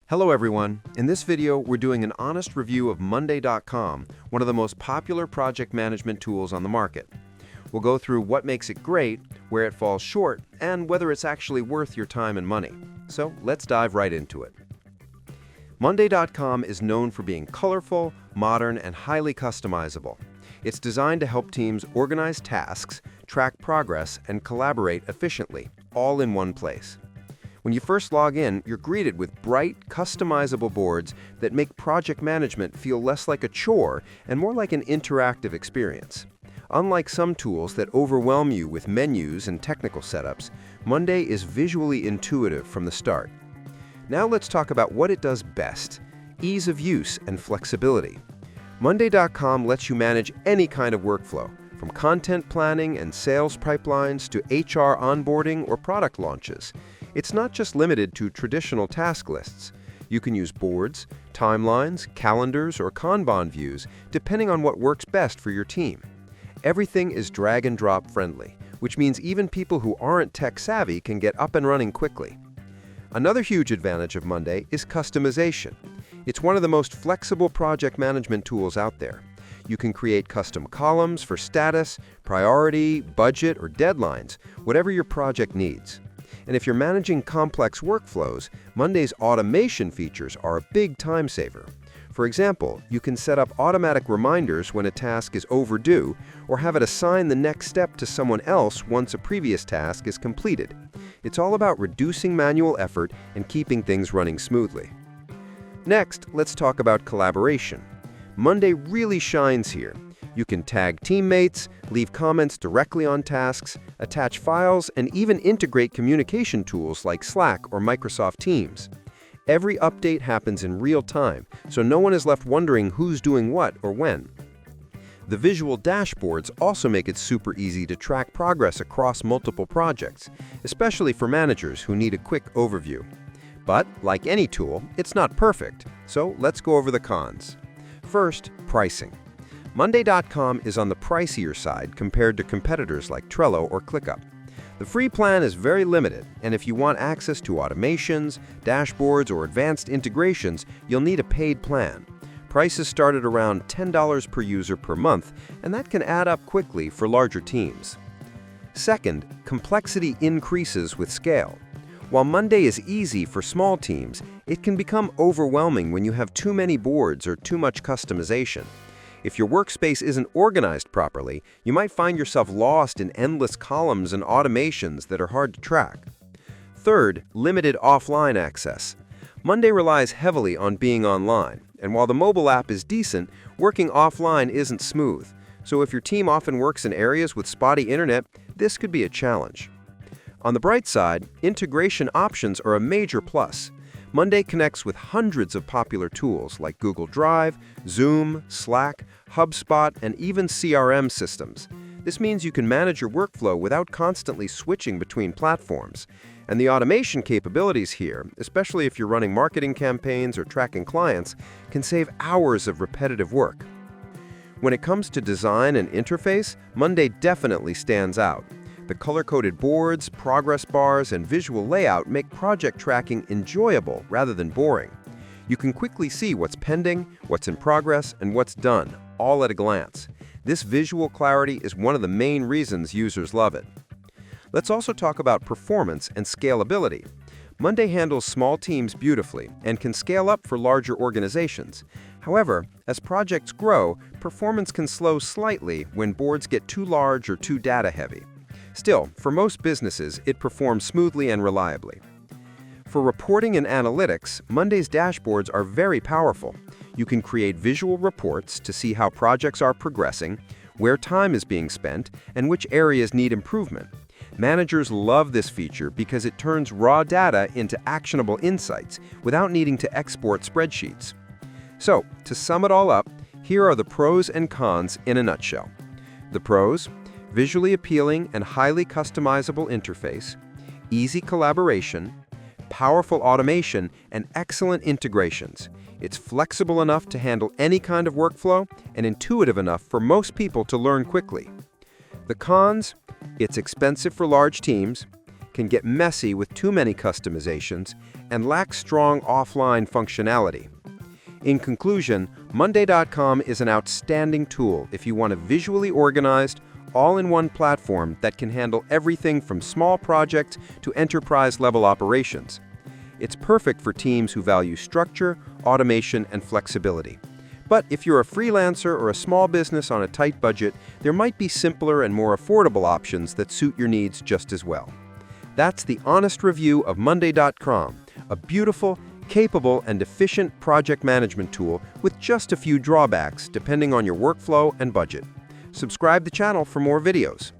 Hello everyone. In this video, we're doing an honest review of Monday.com, one of the most popular project management tools on the market. We'll go through what makes it great, where it falls short, and whether it's actually worth your time and money. So let's dive right into it. Monday.com is known for being colorful, modern, and highly customizable. It's designed to help teams organize tasks, track progress, and collaborate efficiently, all in one place. When you first log in, you're greeted with bright, customizable boards that make project management feel less like a chore and more like an interactive experience. Unlike some tools that overwhelm you with menus and technical setups, Monday is visually intuitive from the start. Now let's talk about what it does best: ease of use and flexibility. Monday.com lets you manage any kind of workflow, from content planning and sales pipelines to HR onboarding or product launches. It's not just limited to traditional task lists. You can use boards, timelines, calendars, or Kanban views, depending on what works best for your team. Everything is drag and drop friendly, which means even people who aren't tech savvy can get up and running quickly. Another huge advantage of Monday is customization. It's one of the most flexible project management tools out there. You can create custom columns for status, priority, budget, or deadlines, whatever your project needs. And if you're managing complex workflows, Monday's automation features are a big time saver. For example, you can set up automatic reminders when a task is overdue, or have it assign the next step to someone else once a previous task is completed. It's all about reducing manual effort and keeping things running smoothly. Next, let's talk about collaboration. Monday really shines here. You can tag teammates, leave comments directly on tasks, attach files, and even integrate communication tools like Slack or Microsoft Teams. Every update happens in real time, so no one is left wondering who's doing what or when. The visual dashboards also make it super easy to track progress across multiple projects, especially for managers who need a quick overview. But, like any tool, it's not perfect, so let's go over the cons. First, pricing. Monday.com is on the pricier side compared to competitors like Trello or ClickUp. The free plan is very limited, and if you want access to automations, dashboards, or advanced integrations, you'll need a paid plan. Prices start at around $10 per user per month, and that can add up quickly for larger teams. Second, complexity increases with scale. While Monday is easy for small teams, it can become overwhelming when you have too many boards or too much customization. If your workspace isn't organized properly, you might find yourself lost in endless columns and automations that are hard to track. Third, limited offline access. Monday relies heavily on being online, and while the mobile app is decent, working offline isn't smooth. So if your team often works in areas with spotty internet, this could be a challenge. On the bright side, integration options are a major plus. Monday connects with hundreds of popular tools like Google Drive, Zoom, Slack, HubSpot, and even CRM systems. This means you can manage your workflow without constantly switching between platforms. And the automation capabilities here, especially if you're running marketing campaigns or tracking clients, can save hours of repetitive work. When it comes to design and interface, Monday definitely stands out. The color-coded boards, progress bars, and visual layout make project tracking enjoyable rather than boring. You can quickly see what's pending, what's in progress, and what's done, all at a glance. This visual clarity is one of the main reasons users love it. Let's also talk about performance and scalability. Monday handles small teams beautifully and can scale up for larger organizations. However, as projects grow, performance can slow slightly when boards get too large or too data-heavy. Still, for most businesses, it performs smoothly and reliably. For reporting and analytics, Monday's dashboards are very powerful. You can create visual reports to see how projects are progressing, where time is being spent, and which areas need improvement. Managers love this feature because it turns raw data into actionable insights without needing to export spreadsheets. So, to sum it all up, here are the pros and cons in a nutshell. The pros: visually appealing and highly customizable interface, easy collaboration, powerful automation, and excellent integrations. It's flexible enough to handle any kind of workflow and intuitive enough for most people to learn quickly. The cons: it's expensive for large teams, can get messy with too many customizations, and lack strong offline functionality. In conclusion, Monday.com is an outstanding tool if you want a visually organized, all-in-one platform that can handle everything from small projects to enterprise-level operations. It's perfect for teams who value structure, automation, and flexibility. But if you're a freelancer or a small business on a tight budget, there might be simpler and more affordable options that suit your needs just as well. That's the honest review of Monday.com, a beautiful, capable, and efficient project management tool with just a few drawbacks depending on your workflow and budget. Subscribe to the channel for more videos.